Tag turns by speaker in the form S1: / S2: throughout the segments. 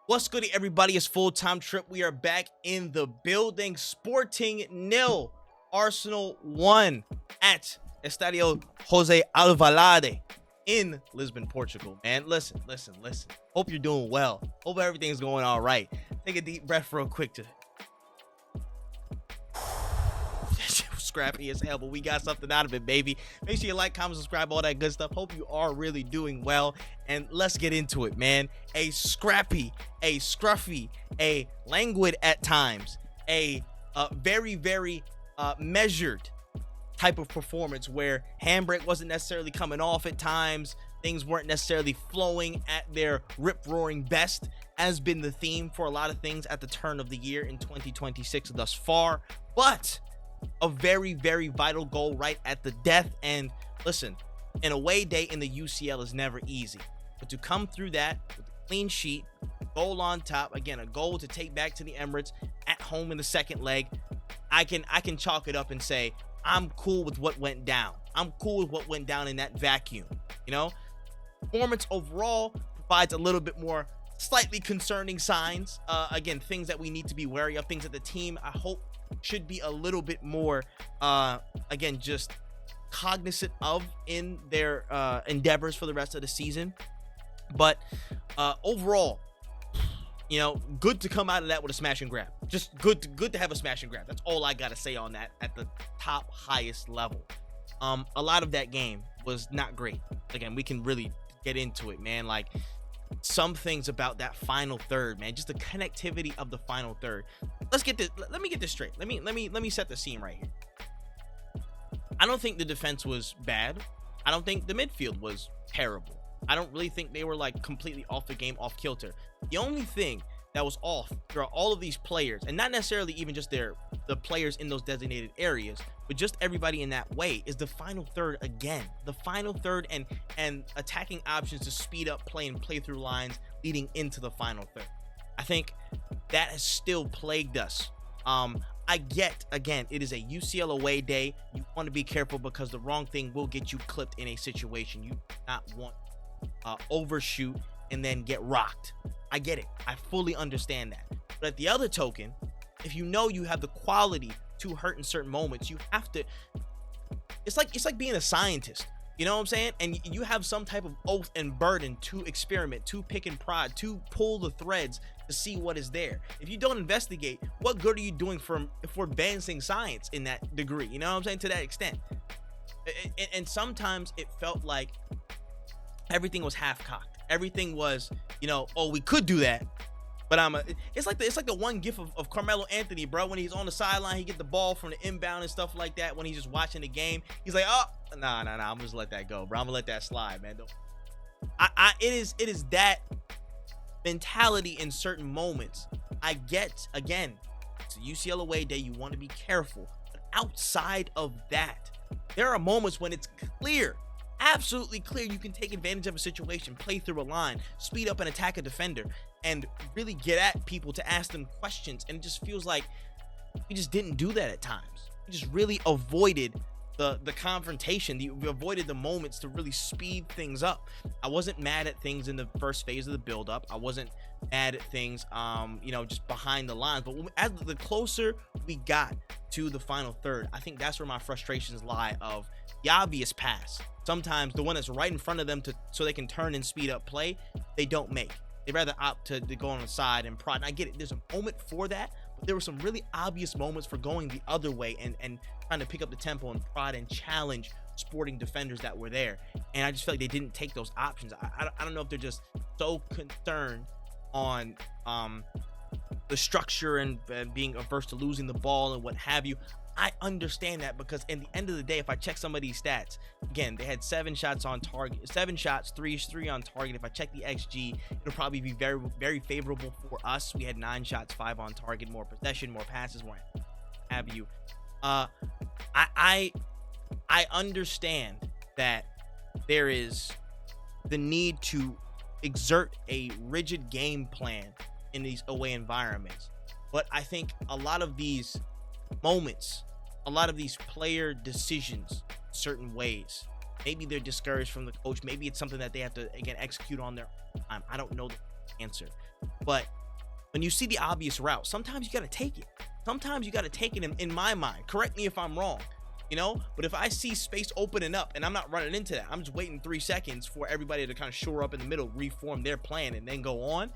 S1: What's good, everybody? It's full-time trip. We are back in the building. Sporting 0, Arsenal 1 at Estadio Jose Alvalade in Lisbon, Portugal. Man, listen. Hope you're doing well. Hope everything's going all right. Take a deep breath real quick to scrappy as hell, but we got something out of it, baby. Make sure you like, comment, subscribe, all that good stuff. Hope you are really doing well, and let's get into it, man. A scrappy, a scruffy, a languid at times, a very measured type of performance where handbrake wasn't necessarily coming off at times. Things weren't necessarily flowing at their rip-roaring best, has been the theme for a lot of things at the turn of the year in 2026 thus far. But a very vital goal right at the death. And listen, an away day in the UCL is never easy, but to come through that with a clean sheet, goal on top, again, a goal to take back to the Emirates at home in the second leg, I can chalk it up and say I'm cool with what went down. I'm cool with what went down in that vacuum. You know, performance overall provides a little bit more slightly concerning signs. Again, things that we need to be wary of, things that the team, I hope, should be a little bit more again, just cognizant of in their endeavors for the rest of the season. But overall, you know, good to come out of that with a smash and grab. Just good to have a smash and grab. That's all I gotta say on that at the top highest level. A lot of that game was not great. Again, we can really get into it, man. Like, some things about that final third, man, just the connectivity of the final third. Let me get this straight. Let me set the scene right here. I don't think the defense was bad. I don't think the midfield was terrible. I don't really think they were like completely off the game, off kilter. The only thing that was off throughout all of these players, and not necessarily even just the players in those designated areas, but just everybody in that way, is the final third again. The final third and attacking options to speed up play and play through lines leading into the final third. I think that has still plagued us. I get, again, it is a UCL away day. You want to be careful because the wrong thing will get you clipped in a situation. You do not want overshoot and then get rocked. I get it. I fully understand that. But at the other token, if you know you have the quality to hurt in certain moments, you have to. It's like being a scientist. You know what I'm saying? And you have some type of oath and burden to experiment, to pick and prod, to pull the threads to see what is there. If you don't investigate, what good are you doing for advancing science in that degree? You know what I'm saying? To that extent. And sometimes it felt like everything was half-cocked. Everything was, you know, oh, we could do that, but it's like the one gif of Carmelo Anthony, bro, when he's on the sideline, he get the ball from the inbound and stuff like that. When he's just watching the game, he's like, oh, nah, I'm just let that go, bro. I'm gonna let that slide, man. It is that mentality in certain moments. I get, again, it's a UCL away day. You want to be careful, but outside of that, there are moments when it's clear, absolutely clear, you can take advantage of a situation, play through a line, speed up and attack a defender, and really get at people to ask them questions. And it just feels like we just didn't do that at times. We just really avoided the confrontation. We avoided the moments to really speed things up. I wasn't mad at things in the first phase of the build-up. I wasn't mad at things, you know, just behind the lines. But as the closer we got to the final third, I think that's where my frustrations lie of the obvious pass. Sometimes the one that's right in front of them so they can turn and speed up play, they don't make. They rather opt to go on the side and prod. And I get it. There's a moment for that, but there were some really obvious moments for going the other way and trying to pick up the tempo and prod and challenge sporting defenders that were there. And I just feel like they didn't take those options. I don't know if they're just so concerned on the structure and being averse to losing the ball and what have you. I understand that, because at the end of the day, if I check some of these stats, again, they had 7 shots on target, 7 shots, 3 on target. If I check the XG, it'll probably be very favorable for us. We had 9 shots, 5 on target, more possession, more passes, more have you. I understand that there is the need to exert a rigid game plan in these away environments, but I think a lot of these moments, a lot of these player decisions, certain ways, maybe they're discouraged from the coach, maybe it's something that they have to, again, execute on their time. I don't know the answer. But when you see the obvious route, sometimes you got to take it. Sometimes you got to take it in my mind. Correct me if I'm wrong, you know? But if I see space opening up and I'm not running into that, I'm just waiting 3 seconds for everybody to kind of shore up in the middle, reform their plan, and then go on.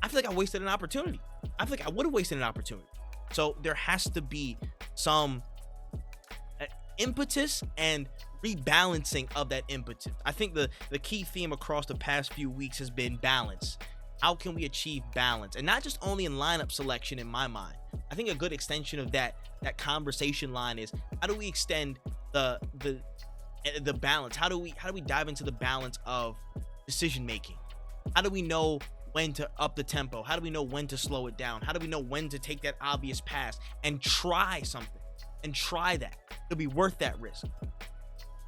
S1: I feel like I wasted an opportunity. I feel like I would have wasted an opportunity. So there has to be some impetus and rebalancing of that impetus. I think the key theme across the past few weeks has been balance. How can we achieve balance? And not just only in lineup selection in my mind. I think a good extension of that conversation line is, how do we extend the balance? How do we dive into the balance of decision making? How do we know when to up the tempo? How do we know when to slow it down? How do we know when to take that obvious pass and try something and try that? It'll be worth that risk.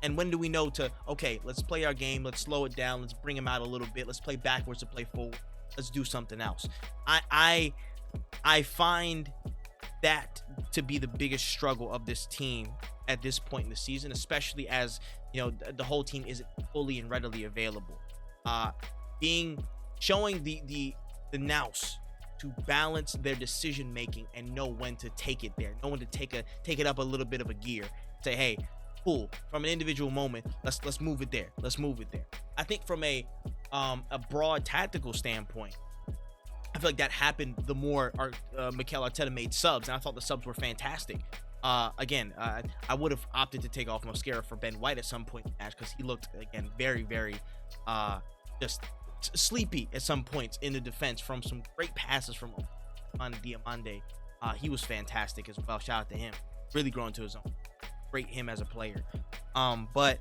S1: And when do we know to, okay, let's play our game, let's slow it down, let's bring him out a little bit, let's play backwards to play forward, let's do something else. I find that to be the biggest struggle of this team at this point in the season, especially as, you know, the whole team isn't fully and readily available. Showing the nous to balance their decision making and know when to take it there, know when to take it up a little bit of a gear. Say, hey, cool, from an individual moment, let's move it there. Let's move it there. I think from a broad tactical standpoint, I feel like that happened the more Mikel Arteta made subs, and I thought the subs were fantastic. Again, I would have opted to take off Mosquera for Ben White at some point in the match, because he looked, again, very, very just sleepy at some points in the defense from some great passes from Diamande. He was fantastic as well. Shout out to him. Really growing to his own. Rate him as a player. But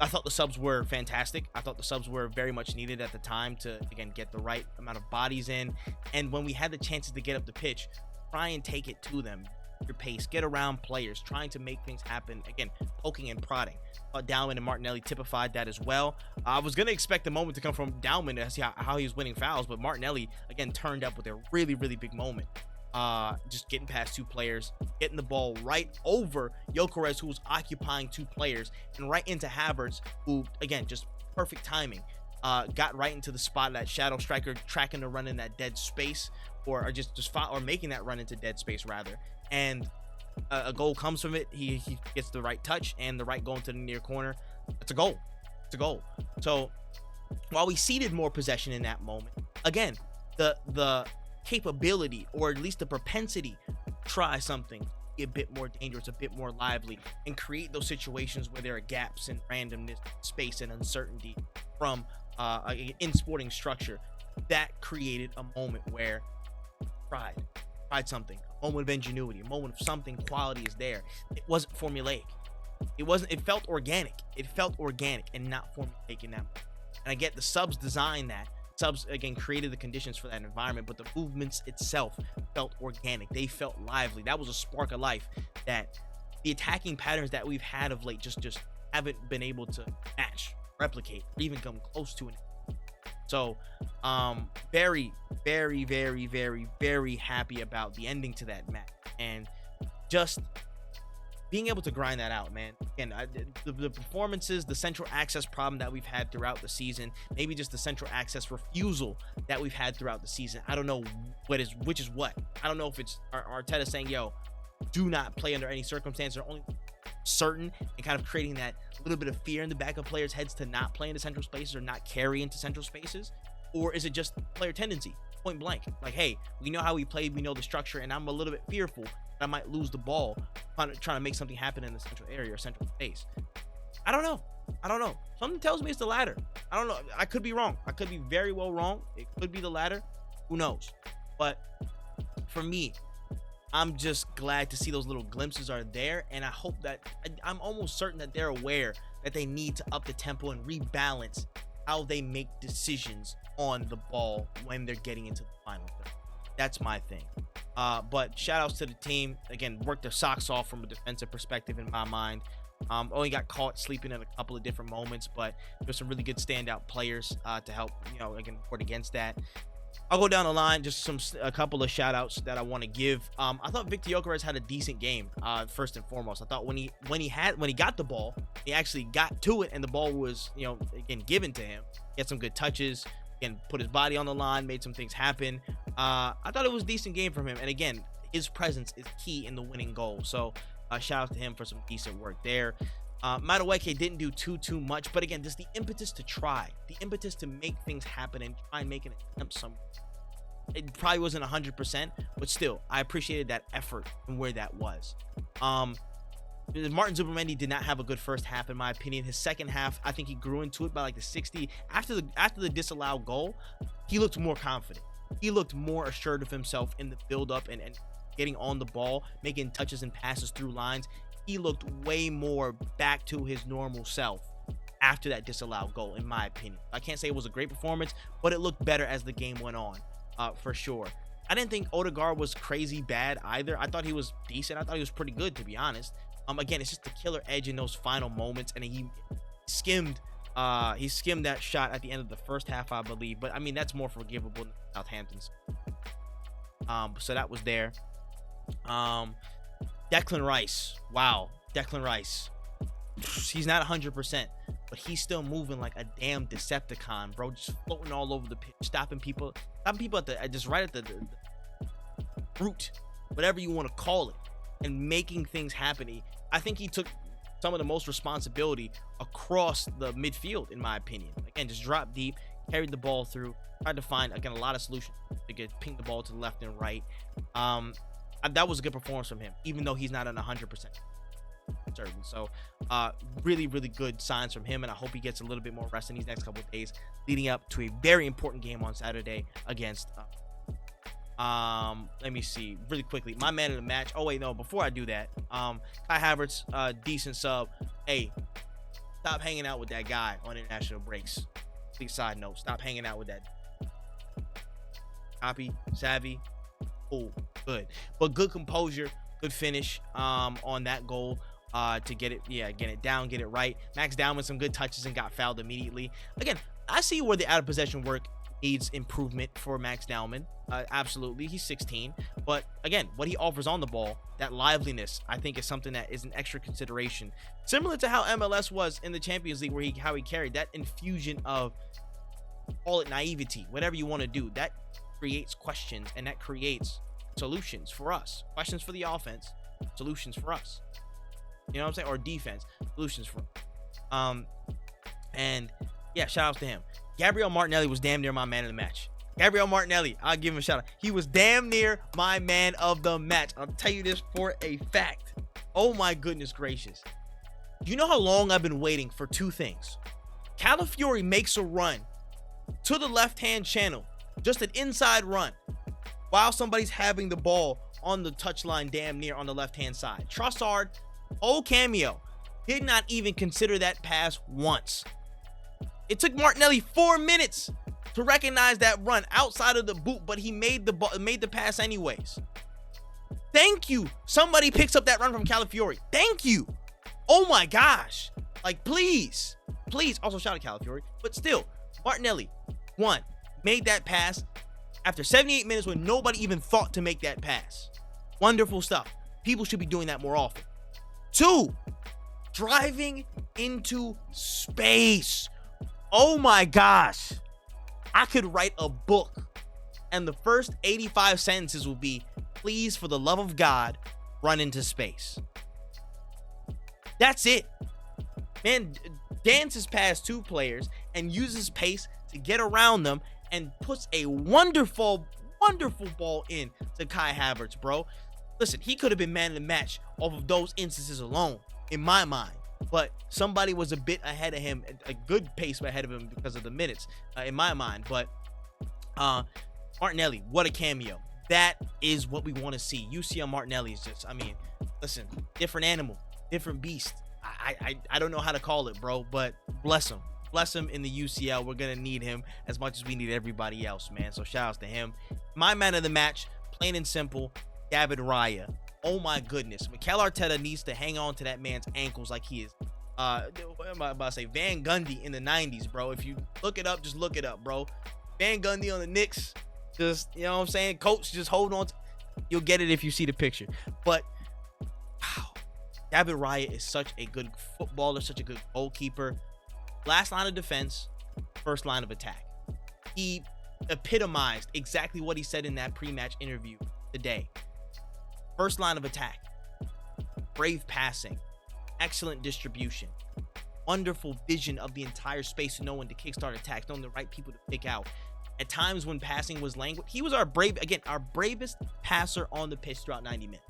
S1: I thought the subs were fantastic. I thought the subs were very much needed at the time to, again, get the right amount of bodies in. And when we had the chances to get up the pitch, try and take it to them. Your pace, get around players, trying to make things happen. Again, poking and prodding. Dowman and Martinelli typified that as well. I was going to expect the moment to come from Dowman to see how he was winning fouls, but Martinelli, again, turned up with a really, really big moment. Just getting past 2 players, getting the ball right over Gyökeres, who was occupying 2 players, and right into Havertz, who, again, just perfect timing. Got right into the spot, that shadow striker tracking the run in that dead space, or making that run into dead space rather. And a goal comes from it. He gets the right touch and the right goal into the near corner. It's a goal. It's a goal. So while we ceded more possession in that moment, again, the capability, or at least the propensity to try something, be a bit more dangerous, a bit more lively, and create those situations where there are gaps and randomness, space, and uncertainty from in sporting structure, that created a moment where tried something, a moment of ingenuity, a moment of something quality is there. It wasn't formulaic. It felt organic. It felt organic and not formulaic in that moment. And I get the subs designed that. Subs, again, created the conditions for that environment, but the movements itself felt organic. They felt lively. That was a spark of life that the attacking patterns that we've had of late just haven't been able to match, replicate, or even come close to it. So, very, very, very, very, very happy about the ending to that match, and just being able to grind that out, man. Again, the performances, the central access problem that we've had throughout the season, maybe just the central access refusal that we've had throughout the season. I don't know which is what. I don't know if it's Arteta saying, yo, do not play under any circumstance, or only certain, and kind of creating that little bit of fear in the back of players' heads to not play into central spaces or not carry into central spaces. Or is it just player tendency, point blank? Like, hey, we know how we play, we know the structure, and I'm a little bit fearful that I might lose the ball trying to make something happen in the central area or central space. I don't know. Something tells me it's the latter. I don't know. I could be wrong. I could be very well wrong. It could be the latter. Who knows? But for me, I'm just glad to see those little glimpses are there, and I hope that I'm almost certain that they're aware that they need to up the tempo and rebalance how they make decisions on the ball when they're getting into the final third. That's my thing. But shout outs to the team. Again, worked their socks off from a defensive perspective in my mind. Only got caught sleeping at a couple of different moments, but there's some really good standout players to help, again, report against that. I'll go down the line, just a couple of shout outs that I want to give. I thought Victor Gyökeres had a decent game, first and foremost. I thought when he got the ball, he actually got to it, and the ball was, again, given to him. He had some good touches, again, put his body on the line, made some things happen. I thought it was a decent game from him. And again, his presence is key in the winning goal. So shout out to him for some decent work there. Madueke didn't do too much, but again, just the impetus to try, the impetus to make things happen and try and make an attempt somewhere. It probably wasn't 100%, but still, I appreciated that effort and where that was. Martin Zubimendi did not have a good first half, in my opinion. His second half, I think he grew into it by like the 60. After the disallowed goal, he looked more confident. He looked more assured of himself in the build-up and getting on the ball, making touches and passes through lines. He looked way more back to his normal self after that disallowed goal, in my opinion. I can't say it was a great performance, but it looked better as the game went on, for sure. I didn't think Odegaard was crazy bad either. I thought he was decent. I thought he was pretty good, to be honest. Again, it's just the killer edge in those final moments, and he skimmed that shot at the end of the first half, I believe. But I mean, that's more forgivable than Southampton's. So that was there. Declan Rice, wow, Declan Rice. He's not 100%, but he's still moving like a damn Decepticon, bro. Just floating all over the pitch, stopping people at the root, whatever you want to call it, and making things happen. I think he took some of the most responsibility across the midfield, in my opinion. Again, just dropped deep, carried the ball through, tried to find, again, a lot of solutions to ping the ball to the left and right. That was a good performance from him, even though he's not at 100% certain. So really good signs from him, and I hope he gets a little bit more rest in these next couple of days leading up to a very important game on Saturday against let me see really quickly, my man of the match. Oh wait, no, before I do that, Kai Havertz, decent sub. Hey, stop hanging out with that guy on international breaks. Please, side note, stop hanging out with that. Copy, savvy, cool, good, but good composure, good finish on that goal to get it down, get it right. Max down with some good touches and got fouled immediately. Again, I see where the out of possession work needs improvement for Max Dowman. Absolutely, he's 16, but again, what he offers on the ball, that liveliness, I think is something that is an extra consideration, similar to how MLS was in the Champions League, where how he carried that infusion of, call it naivety, whatever you want to do, that creates questions and that creates solutions for us. Questions for the offense, solutions for us. You know what I'm saying? Or defense, solutions for us. And yeah, shout outs to him. Gabriel Martinelli was damn near my man of the match. Gabriel Martinelli, I'll give him a shout out. He was damn near my man of the match. I'll tell you this for a fact. Oh my goodness gracious. You know how long I've been waiting for two things? Calafiori makes a run to the left-hand channel, just an inside run, while somebody's having the ball on the touchline damn near on the left-hand side. Trossard, cameo, did not even consider that pass once. It took Martinelli 4 minutes to recognize that run outside of the boot, but he made the pass anyways. Thank you. Somebody picks up that run from Calafiori. Thank you. Oh my gosh. Like, please. Also shout out Calafiori, but still, Martinelli, one, made that pass after 78 minutes when nobody even thought to make that pass. Wonderful stuff. People should be doing that more often. Two, driving into space. Oh my gosh. I could write a book and the first 85 sentences will be, please, for the love of God, run into space. That's it. Man dances past two players and uses pace to get around them and puts a wonderful ball in to Kai Havertz, bro. Listen, he could have been man of the match off of those instances alone, in my mind. But somebody was a bit ahead of him, a good pace ahead of him because of the minutes, in my mind. But Martinelli, what a cameo. That is what we want to see. UCL Martinelli is just, I mean, listen, different animal, different beast. I don't know how to call it, bro, but bless him. Bless him in the UCL. We're going to need him as much as we need everybody else, man. So shout outs to him. My man of the match, plain and simple, David Raya. Oh my goodness. Mikel Arteta needs to hang on to that man's ankles like he is. What am I about to say? Van Gundy in the 90s, bro. If you look it up, just look it up, bro. Van Gundy on the Knicks. Just, you know what I'm saying? Coach, just hold on. You'll get it if you see the picture. But, wow. David Raya is such a good footballer, such a good goalkeeper. Last line of defense, first line of attack. he epitomized exactly what he said in that pre-match interview today. First line of attack, brave passing, excellent distribution, wonderful vision of the entire space to know when to kickstart attacks, knowing the right people to pick out. At times when passing was languid, he was our bravest passer on the pitch throughout 90 minutes.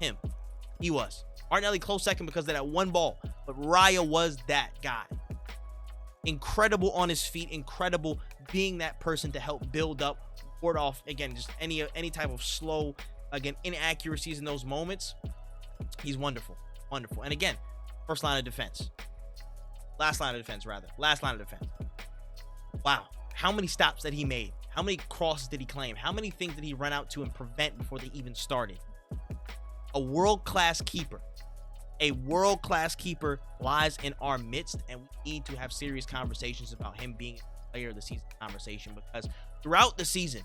S1: Him. He was. Martinelli close second because of that one ball, but Raya was that guy. Incredible on his feet, incredible being that person to help build up, ward off, again, just any type of slow, again, inaccuracies in those moments. He's wonderful. Wonderful. And again, last line of defense. Wow. How many stops that he made? How many crosses did he claim? How many things did he run out to and prevent before they even started? A world-class keeper. A world-class keeper lies in our midst, and we need to have serious conversations about him being a player of the season conversation, because throughout the season,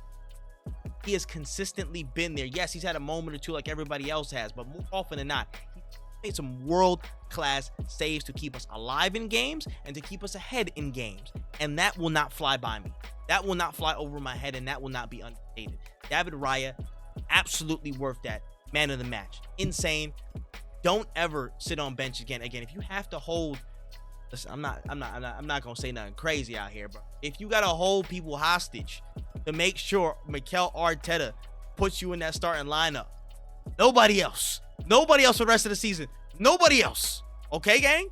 S1: he has consistently been there. Yes, he's had a moment or two like everybody else has, but more often than not, he made some world-class saves to keep us alive in games and to keep us ahead in games. And that will not fly by me. That will not fly over my head, and that will not be understated. David Raya, absolutely worth that. Man of the match. Insane. Don't ever sit on bench again. Again, if you have to hold, listen, I'm not gonna say nothing crazy out here, bro. If you gotta hold people hostage to make sure Mikel Arteta puts you in that starting lineup, nobody else for the rest of the season. Nobody else. Okay, gang?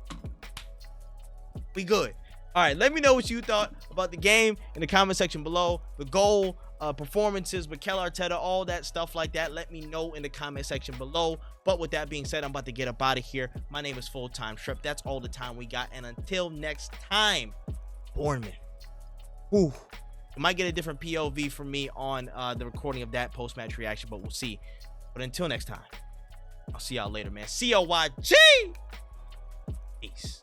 S1: We good. All right, let me know what you thought about the game in the comment section below. The goal, performances, Mikel Arteta, all that stuff like that. Let me know in the comment section below. But with that being said, I'm about to get up out of here. My name is Full-Time Trip. That's all the time we got. And until next time, Bournemouth. Whew. You might get a different POV from me on the recording of that post-match reaction, but we'll see. But until next time, I'll see y'all later, man. COYG! Peace.